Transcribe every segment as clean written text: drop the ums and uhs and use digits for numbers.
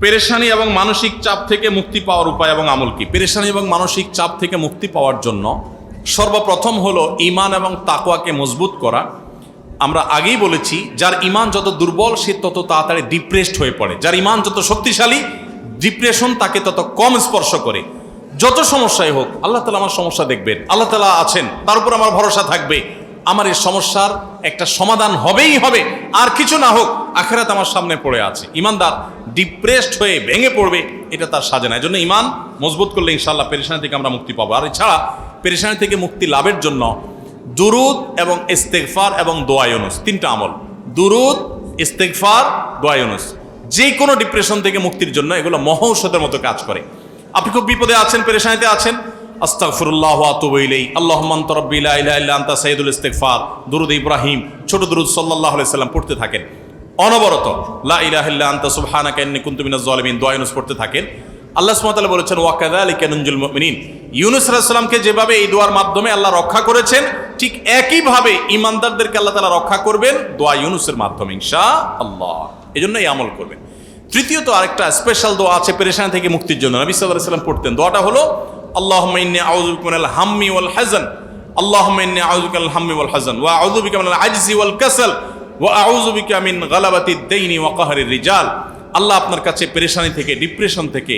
পেরেশানি এবং মানসিক চাপ থেকে মুক্তি পাওয়ার উপায় এবং আমল কি? পেরেশানি এবং মানসিক চাপ থেকে মুক্তি পাওয়ার জন্য সর্বপ্রথম হলো ঈমান এবং তাকওয়াকে মজবুত করা। আমরা আগেই বলেছি, যার ঈমান যত দুর্বল সে তত তাড়াতাড়ি ডিপ্রেসড হয়ে পড়ে, যার ঈমান যত শক্তিশালী ডিপ্রেশন তাকে তত কম স্পর্শ করে। যত সমস্যাই হোক, আল্লাহ তাআলা আমার সমস্যা দেখবেন, আল্লাহ তাআলা আছেন, তার উপর আমার ভরসা থাকবে, আমার এই সমস্যার একটা সমাধান হবেই হবে, আর কিছু না হোক আখিরাত আমার সামনে পড়ে আছে। ঈমানদার ডিপ্রেসড হয়ে ভেঙে পড়বে, এটা তার সাজে না। এই জন্য ঈমান মজবুত করলে ইনশাআল্লাহ পেরেশানি থেকে আমরা মুক্তি পাবো। আর এছাড়া পেরেশানি থেকে মুক্তি লাভের জন্য দুরুদ এবং ইস্তেগফার এবং দোয়া ইউনুস, তিনটা আমল, দুরুদ, ইস্তেগফার, দোয়া ইউনুস, যে কোনো ডিপ্রেশন থেকে মুক্তির জন্য এগুলো মহৌষধের মতো কাজ করে। আপনি খুব বিপদে আছেন, পেরেশানিতে আছেন, আস্তাগফিরুল্লাহ ওয়া আতুবু ইলাইহি, আল্লাহুম্মা আনতা রাব্বি লা ইলাহা ইল্লা আনতা সাইয়্যিদুল ইস্তিগফার, দুরুদ ইব্রাহিম, ছোট দুরুদ সাল্লাল্লাহু আলাইহি সাল্লাম পড়তে থাকেন অনবরত, লা ইলাহা ইল্লা আনতা সুবহানাকা ইন্নী কুনতু মিনাজ জালিমিন, দোয়া ইউনুস পড়তে থাকেন। আল্লাহ সুবহানাহু ওয়া তাআলা বলেছেন ওয়া কাযালিকা নুনজিল মুমিনিন, ইউনুস আলাইহিস সালামকে যেভাবে এই দোয়ার মাধ্যমে আল্লাহ রক্ষা করেছেন, ঠিক একইভাবে ঈমানদারদেরকে আল্লাহ তাআলা রক্ষা করবেন দোয়া ইউনুসের মাধ্যমে ইনশাআল্লাহ। এজন্য এই আমল করবেন। তৃতীয়ত আরেকটা স্পেশাল দোয়া আছে পেরেশানি থেকে মুক্তির জন্য, নবী সাল্লাল্লাহু আলাইহি ওয়াসাল্লাম পড়তেন। দোয়াটা হলো আল্লাহুম্মা ইন্নী আউযু বিকা মিনাল হাম্মি ওয়াল হাযান, আল্লাহুম্মা ইন্নী আউযু বিকা মিনাল হাম্মি ওয়াল হাযান ওয়া আউযু বিকা মিনাল আজজি ওয়াল কাসাল ওয়া আউযু বিকা মিন গালাবাতিদ দাইনি ওয়া কাহরির রিজাল। আল্লাহ আপনার কাছে পেরেশানি থেকে, ডিপ্রেশন থেকে,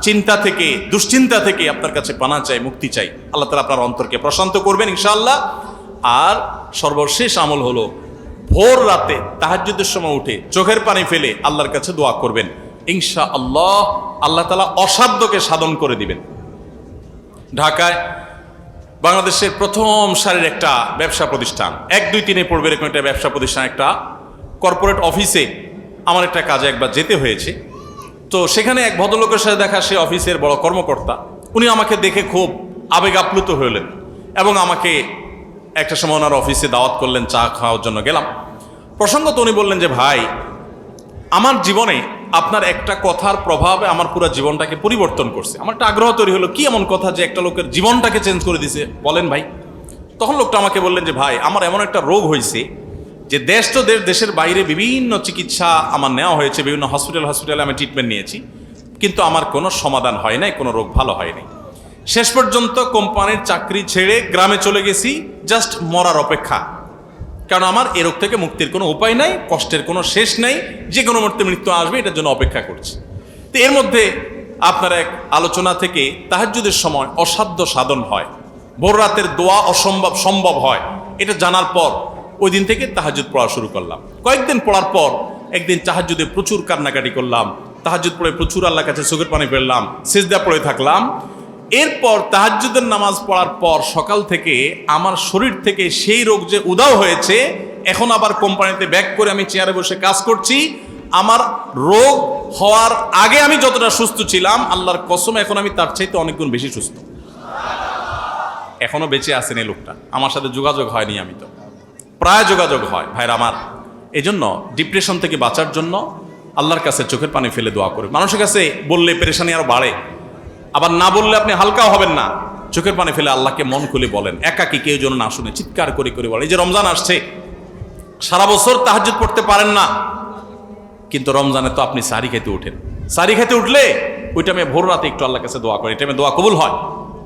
চিন্তা থেকে, দুশ্চিন্তা থেকে আপনার কাছে পানা চাই, মুক্তি চাই। আল্লাহ তাআলা আপনার অন্তরকে প্রশান্ত করবেন ইনশাআল্লাহ। আর সর্বশেষ আমল হলো ভোর রাতে তাহাজ্জুদের সময় উঠে চোখের পানি ফেলে আল্লাহর কাছে দোয়া করবেন ইনশাআল্লাহ। আল্লাহ তাআলা অসাধ্যকে সাধন করে দিবেন। ঢাকায় বাংলাদেশের প্রথম সারির একটা ব্যবসা প্রতিষ্ঠান, 1, 2, 3 পড়বে এরকম একটা ব্যবসা প্রতিষ্ঠান, একটা কর্পোরেট অফিসে আমার একটা কাজে একবার যেতে হয়েছে। তো সেখানে এক ভদ্রলোকের সাথে দেখা, সে অফিসের বড় কর্মকর্তা। উনি আমাকে দেখে খুব আবেগ আপ্লুত হলেন এবং আমাকে একটা সময় ওনার অফিসে দাওয়াত করলেন, চা খাওয়ার জন্য গেলাম। প্রসঙ্গত উনি বললেন যে ভাই, আমার জীবনে আপনার একটা কথার প্রভাবে আমার পুরো জীবনটাকে পরিবর্তন করছে। আমার একটা আগ্রহ তৈরি হলো, কি এমন কথা যে একটা লোকের জীবনটাকে চেঞ্জ করে দিছে, বলেন ভাই। তখন লোকটা আমাকে বললেন যে ভাই, আমার এমন একটা রোগ হয়েছে যে দেশ তো দেশের বাইরে বিভিন্ন চিকিৎসা আমার নেওয়া হয়েছে, বিভিন্ন হসপিটালে আমি ট্রিটমেন্ট নিয়েছি, কিন্তু আমার কোনো সমাধান হয় নাই, কোনো রোগ ভালো হয়নি। শেষ পর্যন্ত কোম্পানির চাকরি ছেড়ে গ্রামে চলে গেছি, জাস্ট মরার অপেক্ষা। কারণ আমার এ রোগ থেকে মুক্তির কোনো উপায় নাই, কষ্টের কোনো শেষ নাই, যে কোনো মুহূর্তে মৃত্যু আসবে, এটার জন্য অপেক্ষা করছি। তো এর মধ্যে আপনার এক আলোচনা থেকে তাহাজ্জুদের সময় অসাধ্য সাধন হয়, ভোর রাতের দোয়া অসম্ভব সম্ভব হয়, এটা জানার পর ওই দিন থেকে তাহাজ্জুদ পড়া শুরু করলাম। কয়েকদিন পড়ার পর একদিন তাহাজ্জুদে প্রচুর কান্নাকাটি করলাম, তাহাজ্জুদ পড়ে প্রচুর আল্লাহর কাছে চোখের পানি ফেললাম, সিজদা পড়ে থাকলাম। এরপর তাহাজ্জুদের নামাজ পড়ার পর সকাল থেকে আমার শরীর থেকে সেই রোগ যে উধাও হয়েছে, এখন আবার কোম্পানিতে ব্যাক করে আমি চেয়ারে বসে কাজ করছি। আমার রোগ হওয়ার আগে আমি যতটা সুস্থ ছিলাম, আল্লাহর কসম এখন আমি তার চাইতে অনেক গুণ বেশি সুস্থ। এখনো বেঁচে আছেন এই লোকটা, আমার সাথে যোগাযোগ হয়নি, আমি তো প্রায় যোগাযোগ হয় ভাইরা আমার। এজন্য ডিপ্রেশন থেকে বাঁচার জন্য আল্লাহর কাছে চোখের পানি ফেলে দোয়া করে। মানুষের কাছে বললে পেরেশানি আরো বাড়ে, আবার না বললে আপনি হালকাও হবেন না। চোখের পানি ফেলে আল্লাহকে মন খুলে বলেন, একাকি কেউ যেন না শুনে, চিৎকার করে করে বলেন। এই যে রমজান আসছে, সারা বছর তাহাজ্জুদ পড়তে পারেন না, কিন্তু রমজানে তো আপনি সাহরি খেতে উঠেন। সাহরি খেতে উঠলে ওই টাইমে ভোর রাতে একটু আল্লাহর কাছে দোয়া করেন, এই টাইমে দোয়া কবুল হয়।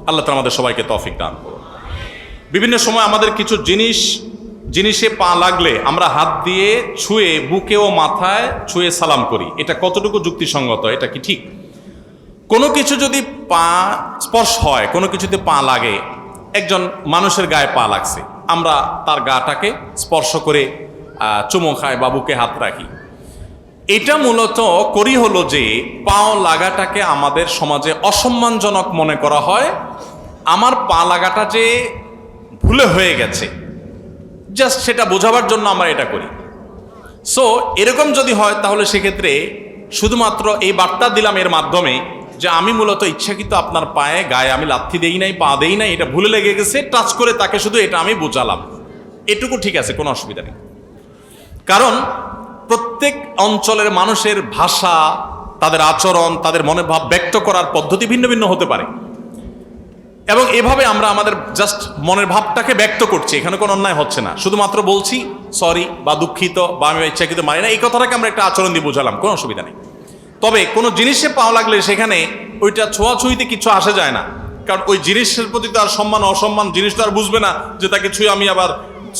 আল্লাহ তাআলা আমাদের সবাইকে তৌফিক দান করুন। বিভিন্ন সময় আমাদের কিছু জিনিসে পা লাগলে আমরা হাত দিয়ে ছুঁয়ে, বুকে ও মাথায় ছুঁয়ে সালাম করি, এটা কতটুকু যুক্তিসঙ্গত, এটা কি ঠিক? কোনো কিছু যদি পা স্পর্শ হয়, কোনো কিছুতে পা লাগে, একজন মানুষের গায়ে পা লাগছে, আমরা তার গাটাকে স্পর্শ করে চুমো খাই বা বুকে হাত রাখি। এটা মূলত করি হলো যে পাও লাগাটাকে আমাদের সমাজে অসম্মানজনক মনে করা হয়। আমার পা লাগাটা যে ভুলে হয়ে গেছে, জাস্ট সেটা বোঝাবার জন্য আমরা এটা করি। সো এরকম যদি হয়, তাহলে সেক্ষেত্রে শুধুমাত্র এই বার্তা দিলাম এর মাধ্যমে যে আমি মূলত ইচ্ছাকৃত আপনার গায়ে আমি লাথি দেই নাই, পা দেই নাই, এটা ভুলে লেগে গেছে, টাচ করে তাকে শুধু এটা আমি বোঝালাম, এটুকু ঠিক আছে, কোনো অসুবিধা নেই। কারণ প্রত্যেক অঞ্চলের মানুষের ভাষা, তাদের আচরণ, তাদের মনের ভাব ব্যক্ত করার পদ্ধতি ভিন্ন ভিন্ন হতে পারে, এবং এভাবে আমরা আমাদের জাস্ট মনের ভাবটাকে ব্যক্ত করছি, এখানে কোনো অন্যায় হচ্ছে না। শুধুমাত্র বলছি সরি বা দুঃখিত বা আমি ইচ্ছাকৃত মানি না, এই কথাটাকে আমরা একটা আচরণ দিয়ে বোঝালাম, কোনো অসুবিধা নেই। তবে কোনো জিনিসে পাওয়া লাগলে সেখানে ওইটা ছোঁয়াছুঁইতে কিছু আসে যায় না, কারণ ওই জিনিসের প্রতি তো আর সম্মান অসম্মান জিনিস তো আর বুঝবে না যে তাকে ছুঁয়ে আমি আবার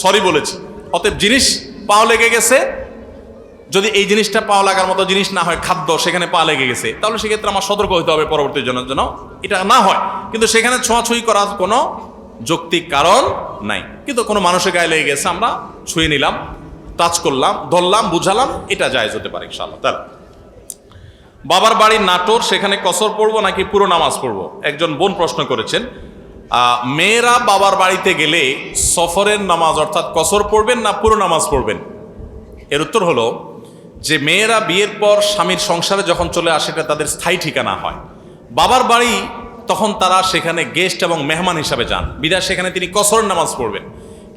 সরি বলেছি। অতএব জিনিস পাও লেগে গেছে, যদি এই জিনিসটা পাওয়া লাগার মতো জিনিস না হয়, খাদ্য সেখানে পা লেগে গেছে, তাহলে সেক্ষেত্রে আমার সতর্ক হতে হবে পরবর্তী জনের জন্য এটা না হয়। কিন্তু সেখানে ছোঁয়াছুঁই করার কোনো যৌক্তিক কারণ নাই। কিন্তু কোনো মানুষের গায়ে লেগে গেছে, আমরা ছুঁয়ে নিলাম, টাচ করলাম, ধরলাম, বুঝালাম, এটা জায়েজ হতে পারে ইনশাআল্লাহ। তাহলে বাবার বাড়ি নাটোর, সেখানে কসর পড়বো নাকি পুরো নামাজ পড়বো? একজন বোন প্রশ্ন করেছেন, মেয়েরা বাবার বাড়িতে গেলে সফরের নামাজ অর্থাৎ কসর পড়বেন না পুরো নামাজ পড়বেন? এর উত্তর হলো যে মেয়েরা বিয়ের পর স্বামীর সংসারে যখন চলে আসে এটা তাদের স্থায়ী ঠিকানা হয়। বাবার বাড়ি তখন তারা সেখানে গেস্ট এবং মেহমান হিসাবে যান, বিধায় সেখানে তিনি কসর নামাজ পড়বেন।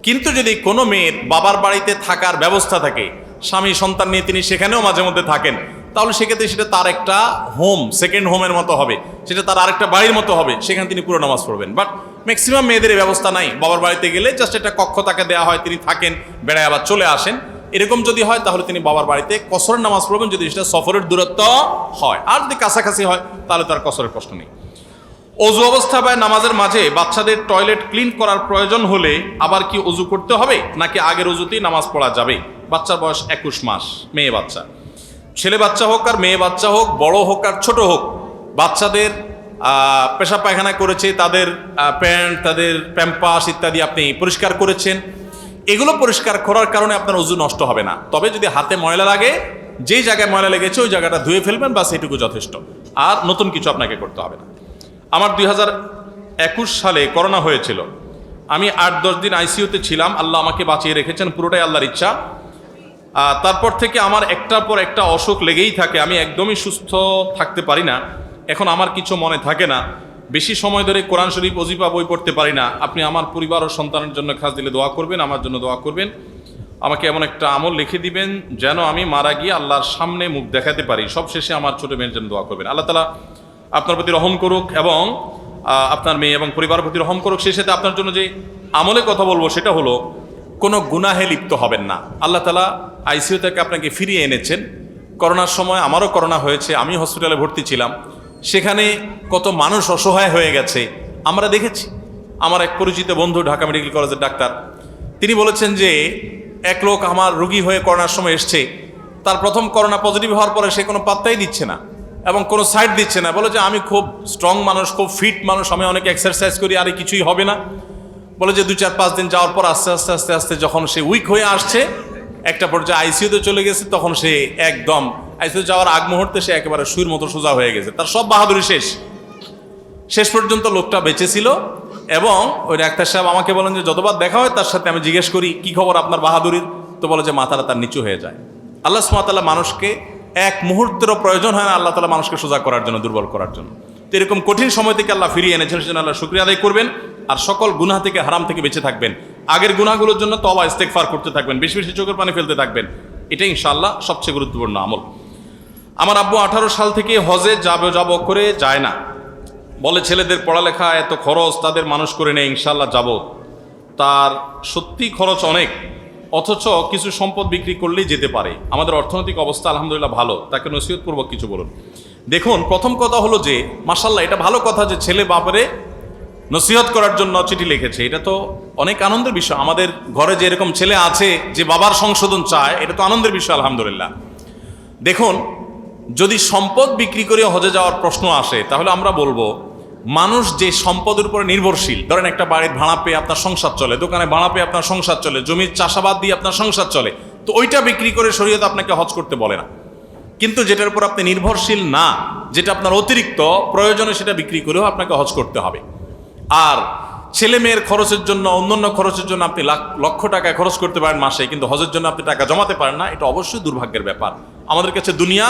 কিন্তু যদি কোনো মেয়ের বাবার বাড়িতে থাকার ব্যবস্থা থাকে, স্বামী সন্তান নিয়ে তিনি সেখানেও মাঝে মধ্যে থাকেন, তাহলে সেক্ষেত্রে সেটা তার একটা হোম, সেকেন্ড হোমের মতো হবে, সেটা তার আরেকটা বাড়ির মতো হবে, সেখানে তিনি পুরো নামাজ পড়বেন। বাট ম্যাক্সিমাম মেয়েদের এই ব্যবস্থা নাই, বাবার বাড়িতে গেলে জাস্ট একটা কক্ষ তাকে দেওয়া হয়, তিনি থাকেন, বেড়ায় আবার চলে আসেন। এরকম যদি হয় তাহলে তিনি বাবার বাড়িতে কসরের নামাজ পড়বেন, যদি সেটা সফরের দূরত্ব হয়। আর যদি কাছাকাছি হয় তাহলে তার কসরের প্রশ্ন নেই। অজু অবস্থা বা নামাজের মাঝে বাচ্চাদের টয়লেট ক্লিন করার প্রয়োজন হলে আবার কি অজু করতে হবে, নাকি আগের অজুতেই নামাজ পড়া যাবে? বাচ্চার বয়স 21 মাস, মেয়ে বাচ্চা। ছেলে বাচ্চা হোক আর মেয়ে বাচ্চা হোক, বড় হোক আর ছোট হোক, বাচ্চাদের পেশাব পায়খানা করেছে, তাদের প্যান্ট, তাদের প্যাম্পাস ইত্যাদি আপনি পরিষ্কার করেছেন, এগুলো পরিষ্কার করার কারণে আপনার অজু নষ্ট হবে না। তবে যদি হাতে ময়লা লাগে, যেই জায়গায় ময়লা লেগেছে ওই জায়গাটা ধুয়ে ফেলবেন, বাস এটুকু যথেষ্ট, আর নতুন কিছু আপনাকে করতে হবে না। আমার 2021 সালে করোনা হয়েছিল, আমি 8-10 দিন আইসিইউতে ছিলাম, আল্লাহ আমাকে বাঁচিয়ে রেখেছেন, পুরোটাই আল্লাহর ইচ্ছা। তারপর থেকে আমার একটার পর একটা অসুখ লেগেই থাকে, আমি একদমই সুস্থ থাকতে পারি না। এখন আমার কিছু মনে থাকে না, বেশি সময় ধরে কোরআন শরীফ ওজিফা বই পড়তে পারি না। আপনি আমার পরিবার ও সন্তানের জন্য খাস দিলে দোয়া করবেন, আমার জন্য দোয়া করবেন। আমাকে এমন একটা আমল লিখে দিবেন যেন আমি মারা গিয়ে আল্লাহর সামনে মুখ দেখাতে পারি। সবশেষে আমার ছোট মেয়ের জন্য দোয়া করবেন। আল্লাহ তাআলা আপনার প্রতি রহম করুক এবং আপনার মেয়ে এবং পরিবারের প্রতি রহম করুক। সেই সাথে আপনার জন্য যে আমলে কথা বলবো সেটা হলো, কোনো গুনাহে লিপ্ত হবেন না। আল্লাহ তাআলা আইসিইউ থেকে আপনাকে ফিরিয়ে এনেছেন। করোনার সময় আমারও করোনা হয়েছে, আমি হসপিটালে ভর্তি ছিলাম, সেখানে কত মানুষ অসহায় হয়ে গেছে আমরা দেখেছি। আমার এক পরিচিত বন্ধু ঢাকা মেডিকেল কলেজের ডাক্তার, তিনি বলেছেন যে এক লোক আমার রোগী হয়ে করোনার সময় এসছে, তার প্রথম করোনা পজিটিভ হওয়ার পরে সে কোনো পাত্তাই দিচ্ছে না এবং কোনো সাইড দিচ্ছে না, বলে যে আমি খুব স্ট্রং মানুষ, খুব ফিট মানুষ, আমি অনেক এক্সারসাইজ করি, আর কিছুই হবে না। বলে যে 2-4-5 দিন যাওয়ার পর আস্তে আস্তে আস্তে আস্তে যখন সে উইক হয়ে আসছে, একটা পর্যায়ে আইসিইউতে চলে গেছে, তখন সে একদম আইসিইউ যাওয়ার আগ মুহূর্তে সে একেবারে সুইর মতো সোজা হয়ে গেছে, তার সব বাহাদুরি শেষ পর্যন্ত লোকটা বেঁচে ছিল। এবং ওই ডাক্তার সাহেব আমাকে বলেন যে যতবার দেখা হয় তার সাথে আমি জিজ্ঞেস করি কি খবর আপনার বাহাদুরির, তো বলে যে মাথাটা তার নিচু হয়ে যায়। আল্লাহ সুবহানাহু ওয়া তাআলা মানুষকে এক মুহূর্তেরও প্রয়োজন হয় না আল্লাহ তাআলা মানুষকে সোজা করার জন্য, দুর্বল করার জন্য। তো এরকম কঠিন সময় থেকে আল্লাহ ফিরিয়ে এনেছেন, সেজন্য আল্লাহ শুকরিয়া আদায় করবেন, আর সকল গুনাহ থেকে, হারাম থেকে বেঁচে থাকবেন। আগের গুনাহগুলোর জন্য তওবা ইস্তেগফার করতে থাকবেন, বেশি বেশি চোখের পানি ফেলতে থাকবেন। এটাই ইনশাআল্লাহ সবচেয়ে গুরুত্বপূর্ণ আমল। আমার আব্বু 18 সাল থেকে হজে যাব করে যায় না, বলে ছেলেদের পড়ালেখা এত খরচ, তাদের মানুষ করে নেই, ইনশাআল্লাহ যাব। তার সত্যি খরচ অনেক, অথচ কিছু সম্পদ বিক্রি করলেই যেতে পারে। আমাদের অর্থনৈতিক অবস্থা আলহামদুলিল্লাহ ভালো, তাকে নসিহতপূর্বক কিছু বলুন। দেখুন, প্রথম কথা হলো যে মাশাআল্লাহ, এটা ভালো কথা যে ছেলে বাপরে নসিহত করার জন্য চিঠি লিখেছে, এটা তো অনেক আনন্দের বিষয়। আমাদের ঘরে যে এরকম ছেলে আছে যে বাবার সংশোধন চায়, এটা তো আনন্দের বিষয় আলহামদুলিল্লাহ। দেখুন, যদি সম্পদ বিক্রি করে হজে যাওয়ার প্রশ্ন আসে, তাহলে আমরা বলবো মানুষ যে সম্পদের উপরে নির্ভরশীল, ধরেন একটা বাড়ির ভাড়া পেয়ে আপনার সংসার চলে, দোকানে ভাড়া পেয়ে আপনার সংসার চলে, জমির চাষাবাদ দিয়ে আপনার সংসার চলে, তো ওইটা বিক্রি করে শরীয়ত আপনাকে হজ করতে বলে না। কিন্তু যেটার উপর আপনি নির্ভরশীল না, যেটা আপনার অতিরিক্ত প্রয়োজনে, সেটা বিক্রি করেও আপনাকে হজ করতে হবে। আর ছেলে মেয়ের খরচের জন্য, অন্যান্য খরচের জন্য আপনি লক্ষ টাকা খরচ করতে পারেন মাসে, কিন্তু হজের জন্য আপনি টাকা জমাতে পারেন না, এটা অবশ্যই দুর্ভাগ্যের ব্যাপার। আমাদের কাছে দুনিয়া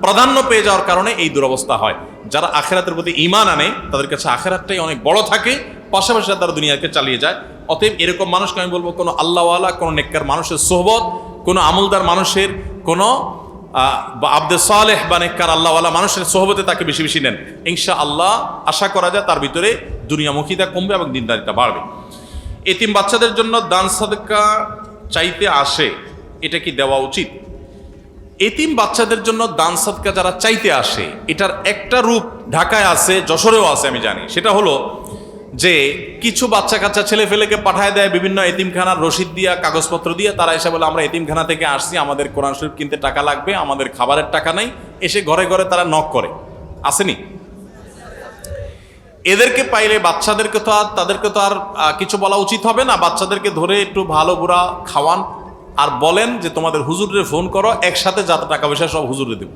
প্রাধান্য পেয়ে যাওয়ার কারণে এই দুরবস্থা হয়। যারা আখেরাতের প্রতি ঈমান আনে তাদের কাছে আখেরাতটাই অনেক বড় থাকে, পাশাপাশি তারা দুনিয়াকে চালিয়ে যায়। অতএব এরকম মানুষকে আমি বলবো, কোনো আল্লাহওয়ালা, কোনো নেককার মানুষের সোহবত, কোনো আমলদার মানুষের, কোনো আব্দে সালেহ বা নেককার আল্লাহওয়ালা মানুষের সোহবতে তাকে বেশি বেশি নেন, ইনশাআল্লাহ আশা করা যায় তার ভিতরে দুনিয়ামুখীতা কমবে এবং দিনদারিতা বাড়বে। এতিম বাচ্চাদের জন্য দান সাদকা চাইতে আসে, এটা কি দেওয়া উচিত? এতিম বাচ্চাদের জন্য দান সদকা যারা চাইতে আসে, এটার একটা রূপ ঢাকায় আছে, যশোরেও আছে আমি জানি। সেটা হলো যে কিছু বাচ্চা কাচ্চা ছেলে ফেলেকে পাঠায় দেয় বিভিন্ন এতিমখানার রসিদ দিয়া, কাগজপত্র দিয়ে। তারা এসে বলে আমরা এতিমখানা থেকে আসছি, আমাদের কোরআন শরীফ কিনতে টাকা লাগবে, আমাদের খাবারের টাকা নাই। এসে ঘরে ঘরে তারা নক করে, আসেনি? এদেরকে পাইলে বাচ্চাদেরকে তো আর তাদেরকে তো আর কিছু বলা উচিত হবে না। বাচ্চাদেরকে ধরে একটু ভালো বুড়া খাওয়ান আর বলেন যে তোমাদের হুজুরে ফোন করো, একসাথে যত টাকা পয়সা সব হুজুরে দেব।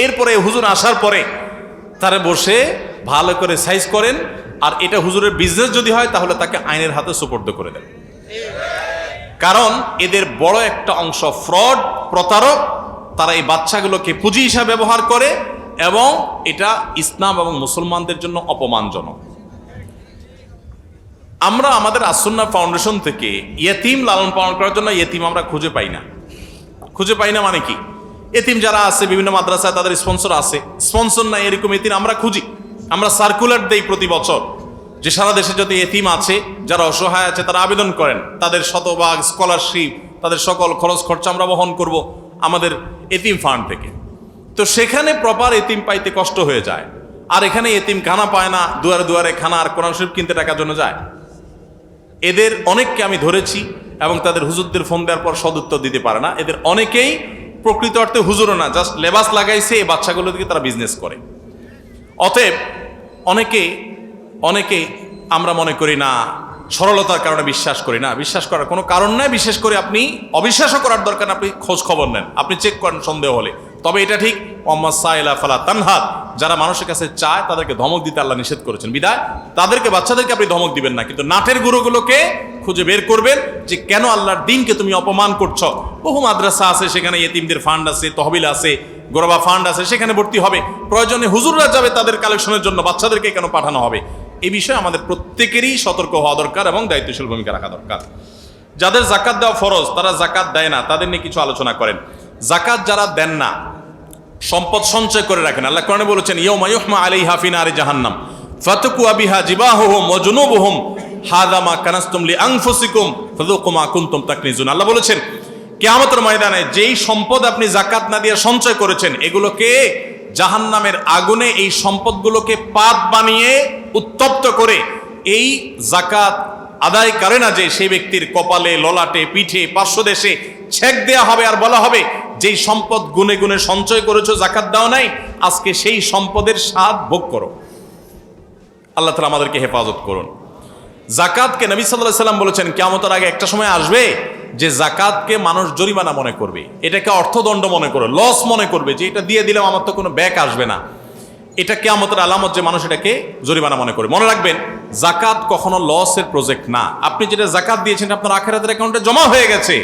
এরপরে হুজুর আসার পরে তারা বসে ভালো করে সাইজ করেন, আর এটা হুজুরের বিজনেস যদি হয় তাহলে তাকে আইনের হাতে সুপর্দ করে দেন। কারণ এদের বড় একটা অংশ ফ্রড, প্রতারক। তারা এই বাচ্চাগুলোকে পুঁজি হিসাবে ব্যবহার করে এবং এটা ইসলাম এবং মুসলমানদের জন্য অপমানজনক। আমরা আমাদের আসুন্নাহ ফাউন্ডেশন থেকে ইয়েতিম লালন পালন করার জন্য ইয়েতিম আমরা খুঁজে পাই না। খুঁজে পাই না মানে কি? এতিম যারা আছে বিভিন্ন মাদ্রাসায় তাদের স্পন্সর আছে, স্পন্সর নাই এরকম এতিম আমরা খুঁজি। আমরা সার্কুলার দেই প্রতি বছর যে সারা দেশে যত এতিম আছে, যারা অসহায় আছে, তারা আবেদন করেন, তাদের শতভাগ স্কলারশিপ, তাদের সকল খরচ খরচা আমরা বহন করব আমাদের এতিম ফান্ড থেকে। তো সেখানে প্রপার এতিম পাইতে কষ্ট হয়ে যায়, আর এখানে এতিম খানা পায় না, দুয়ারে দুয়ারে খানা আর কোরআন শরীফ কিনতে টাকার জন্য যায়। এদের অনেককে আমি ধরেছি এবং তাদের হুজুরদের ফোন দেওয়ার পর সদুত্তর দিতে পারে না। এদের অনেকেই প্রকৃত অর্থে হুজুরও না, জাস্ট লেবাস লাগাইছে, এই বাচ্চাগুলো দিকে তারা বিজনেস করে। অতএব অনেকে আমরা মনে করি না, সরলতার কারণে বিশ্বাস করি না। বিশ্বাস করার কোনো কারণ নাই। বিশেষ করে আপনি অবিশ্বাসও করার দরকার না, আপনি খোঁজ খবর নেন, আপনি চেক করেন সন্দেহ হলে। তবে এটা ঠিক, ওয়াম্মা সাইলা ফালা তানহার, যারা মানুষের কাছে চায় তাদেরকে ধমক দিতে আল্লাহ নিষেধ করেছেন। বিদায় তাদেরকে, বাচ্চাদেরকে আপনি ধমক দিবেন না, কিন্তু নাটের গুরুগুলোকে খুঁজে বের করবেন যে কেন আল্লাহর দ্বীনকে তুমি অপমান করছো। বহু মাদ্রাসা আছে, সেখানে এতিমদের ফান্ড আছে, তহবিল আছে, গোরবা ফান্ড আছে, সেখানে ভর্তি হবে। প্রয়োজনে হুজুররা যাবে তাদের কালেকশনের জন্য, বাচ্চাদেরকে কেন পাঠানো হবে? এই বিষয়ে আমাদের প্রত্যেকেরই সতর্ক হওয়া দরকার এবং দায়িত্বশীল ভূমিকা রাখা দরকার। যাদের জাকাত দেওয়া ফরজ, তারা জাকাত দেয় না, তাদের নিয়ে কিছু আলোচনা করেন। জাকাত যারা দেন না, সম্পদ সঞ্চয় করে রাখেন। আল্লাহ কোরআনে বলেছেন, ইয়াউমা ইউহমা আলাইহা ফি নারি জাহান্নাম ফাতাকুয়া বিহা জিবাহুহুম ওয়া জুনুবুহুম হাযা মা কানাসতুম লিআনফুসিকুম ফাযুকু মা কুনতুম তাকনিজুন। আল্লাহ বলেছেন, কিয়ামতের ময়দানে যেই সম্পদ আপনি জাকাত না দিয়ে সঞ্চয় করেছেন, এগুলোকে জাহান্নামের আগুনে, এই সম্পদগুলোকে পাত বানিয়ে উত্তপ্ত করে এই জাকাত আদায় করে না যে সেই ব্যক্তির কপালে, ললাটে, পিঠে, পার্শ্বদেশে ছেক দেয়া হবে, আর বলা হবে যেই সম্পদ গুনে গুনে সঞ্চয় করেছো, জাকাত দাও নাই, আজকে সেই সম্পদের স্বাদ ভোগ করো। আল্লাহ তাআলা আমাদেরকে হেফাজত করুন। জাকাতকে নবী সাল্লাল্লাহু আলাইহি সাল্লাম বলেছেন, কিয়ামতের আগে একটা সময় আসবে যে জাকাতকে মানুষ জরিমানা মনে করবে, এটাকে অর্থদণ্ড মনে করবে, লস মনে করবে, যে এটা দিয়ে দিলাম আমার তো কোনো ব্যাক আসবে না। এটা কিয়ামতের আলামত যে মানুষ এটাকে জরিমানা মনে করে। মনে রাখবেন, জাকাত কখনো লসের প্রজেক্ট না। আপনি যেটা জাকাত দিয়েছেন আপনার আখিরাতের অ্যাকাউন্টে জমা হয়ে গেছে,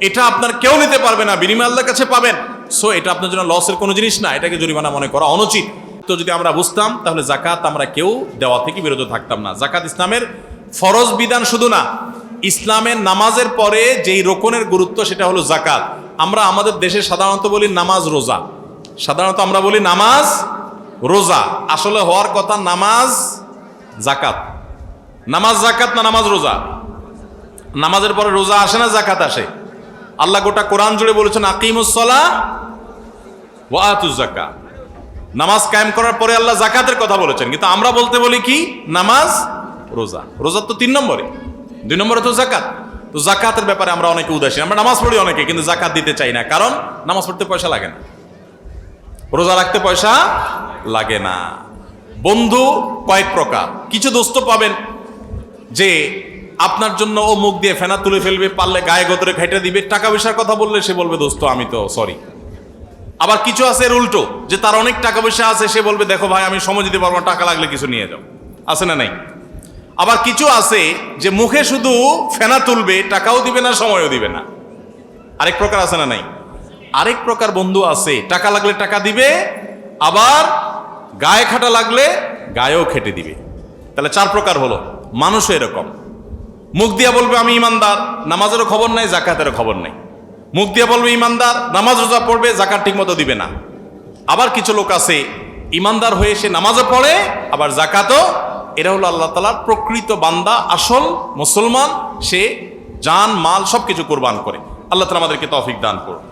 এটা আপনার কেউ নিতে পারবে না, বিনিময় আল্লাহর কাছে পাবেন। সো এটা আপনার জন্য লসের কোনো জিনিস না, এটাকে জরিমানা মনে করা অনুচিত। তো যদি আমরা বুঝতাম তাহলে জাকাত আমরা কেউ দেওয়া থেকে বিরত থাকতাম না। জাকাত ইসলামের ফরজ বিধান শুধু না, ইসলামের নামাজের পরে যেই রোকনের গুরুত্ব সেটা হলো জাকাত। আমরা আমাদের দেশে সাধারণত বলি নামাজ রোজা, সাধারণত আমরা বলি নামাজ রোজা, আসলে হওয়ার কথা নামাজ জাকাত। নামাজ জাকাত না নামাজ রোজা? নামাজের পরে রোজা আসে না জাকাত আসে? আল্লাহ গোটা কোরআন জুড়ে বলেছেন আকিমুস সালাহ ওয়া আতুজ যাকাত। নামাজ কায়েম করার পরে আল্লাহ জাকাতের কথা বলেছেন, কিন্তু আমরা বলতে বলি কি নামাজ রোজা। রোজা তো 3 নম্বরে, 2 নম্বরে তো জাকাত। তো জাকাতের ব্যাপারে আমরা অনেকে উদাসীন। আমরা নামাজ পড়ি অনেকে, কিন্তু জাকাত দিতে চাই না, কারণ নামাজ পড়তে পয়সা লাগে না, রোজা রাখতে পয়সা লাগে না। বন্ধু কয়েক প্রকার। কিছু দোস্ত পাবেন যে আপনার জন্য ও মুখ দিয়ে ফেনা তুলে ফেলবে, পারলে গায়ে গতরে খাইটা দিবে, টাকা পয়সার কথা বললে সে বলবে দোস্ত আমি তো সরি। আবার কিছু আছে এর উল্টো, যে তার অনেক টাকা পয়সা আছে, সে বলবে দেখো ভাই আমি সময় দিতে পারবো না, টাকা লাগলে কিছু নিয়ে যাও। আছে না নাই? আবার কিছু আছে যে মুখে শুধু ফেনা তুলবে, টাকাও দিবে না, সময়ও দিবে না। আরেক প্রকার আছে না নাই? আরেক প্রকার বন্ধু আছে, টাকা লাগলে টাকা দিবে, আবার গায়ে খাটা লাগলে গায়েও খেটে দিবে। তাহলে 4 প্রকার হলো। মানুষও এরকম, মুখ দিয়া বলবে আমি ইমানদার, নামাজেরও খবর নাই, জাকাতেরও খবর নাই। মুখ দিয়া বলবে ইমানদার, নামাজ রোজা পড়বে, জাকাত ঠিক মতো দিবে না। আবার কিছু লোক আছে ইমানদার হয়ে সে নামাজও পড়ে আবার জাকাতও। এরা হলো আল্লাহ তাআলার প্রকৃত বান্দা, আসল মুসলমান। সে জান মাল সবকিছু কোরবান করে। আল্লাহ তাআলা আমাদেরকে তৌফিক দান করুন।